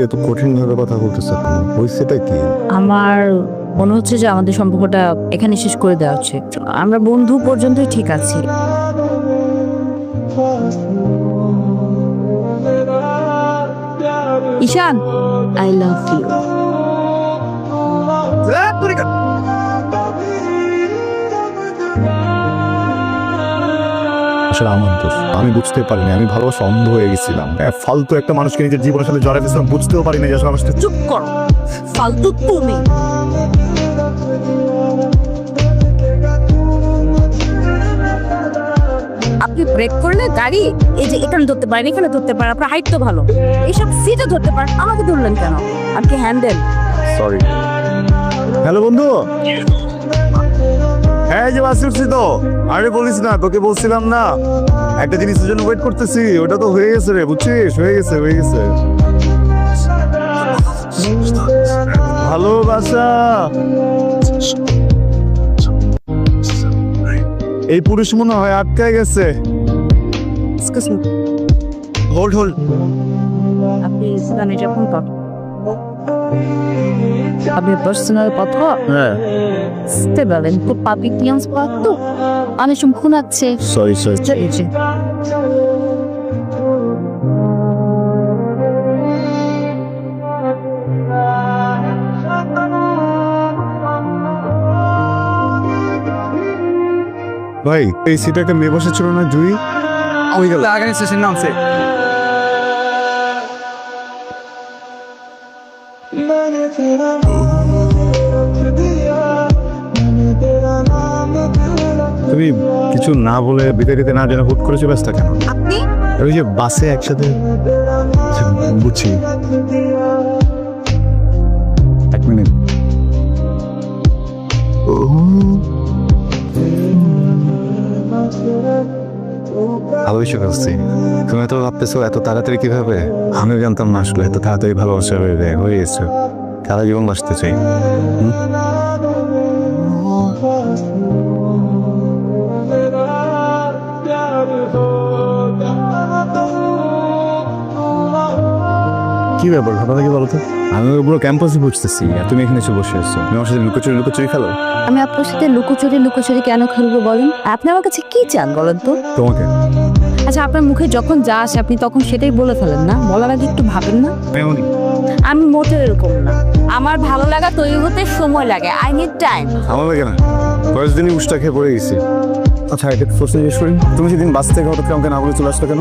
এত কঠিন ভাবে কথা বলতেছে, হয়েছেটা কি? আমার মনে হচ্ছে যে আমাদের সম্পর্কটা এখানে শেষ করে দেওয়া উচিত। আমরা বন্ধু পর্যন্তই ঠিক আছি। ঈশান, আই লাভ ইউ। আসলে আমার দোষ, আমি বুঝতে পারিনি, আমি ভালোবাসা অন্ধ হয়ে গেছিলাম। ফালতু একটা মানুষকে নিজের জীবনের সাথে জড়াই ফেলছিলাম, বুঝতেও পারিনি যে আসলে আমার সাথে। চুপ করো, ফালতু তুমি। আপনি ব্রেক করলে গাড়ি এই যে এখানে ধরতে পারেন, এখানে ধরতে পারেন, আপনার হাইট তো ভালো, এইসব সিটে ধরতে পারেন, আমাকে ধরলেন কেন? আপনি হ্যান্ডেল। সরি। হ্যালো বন্ধু, হ্যাঁ যে বাসে উঠছি তো। আরে বলিস না, তোকে বলছিলাম না একটা জিনিসের জন্য ওয়েট করতেছি, ওটা তো হয়ে গেছে রে, বুঝছিস? হয়ে গেছে, হয়ে গেছে। ভালোবাসা এই পুরুষ মনে হয় আটকায় গেছে। Excuse me, hold hold. আপনি ইসলামে যখন আপনি পার্সোনাল কথা হ্যাঁ বুঝতে পারলেন তো, পাবলিক ক্লিয়ান্স পাওয়া তো অনেক সময় খুন আছে। Sorry sorry. এই যে ভাই, এই সিটে একটা মেয়ে বসেছিল না, জুই? ওই গেল আগে স্টেশন নামছে। তুমি কিছু না বলে বিদারিতে না জেনে হুট করে চলে আসতে কেন? আপনি ওই যে বাসে একসাথে। আচ্ছা, বুঝছি। এক মিনিট। ভালোবেসে ফেলছি। তুমি তো ভাবতেছো এত তাড়াতাড়ি কিভাবে? আমিও জানতাম না আসলে এত তাড়াতাড়ি ভালোবাসা হয়ে গেছে। সারা জীবন বাঁচতে চাই। কি ব্যাপার, ঘটনা কি বলতো? আমি পুরো ক্যাম্পাসে বুঝতেছি আর তুমি এখানে এসে বসে আছো। তুমি আমার সাথে লুকোচুরি লুকোচুরি খেলো? আমি আপনার সাথে লুকোচুরি লুকোচুরি কেন খেলবো বলেন? আপনি আমার কাছে কি চান বলেন তো? তোমাকে। আচ্ছা, আপনার মুখে যখন যা আসে আপনি তখন সেটাই বলে ফেলেন না? বলার আগে একটু ভাবেন না? আমি মোটেও এরকম না। আমার ভালো লাগা তৈরি হতে সময় লাগে। I need time. আমার লাগে না, কয়েক দিনই উষ্টা খেয়ে পড়ে গেছি। আচ্ছা, এটা প্রশ্ন জিজ্ঞেস করি, তুমি সেদিন বাস থেকে হঠাৎ আমাকে না বলে চলে আসলো কেন?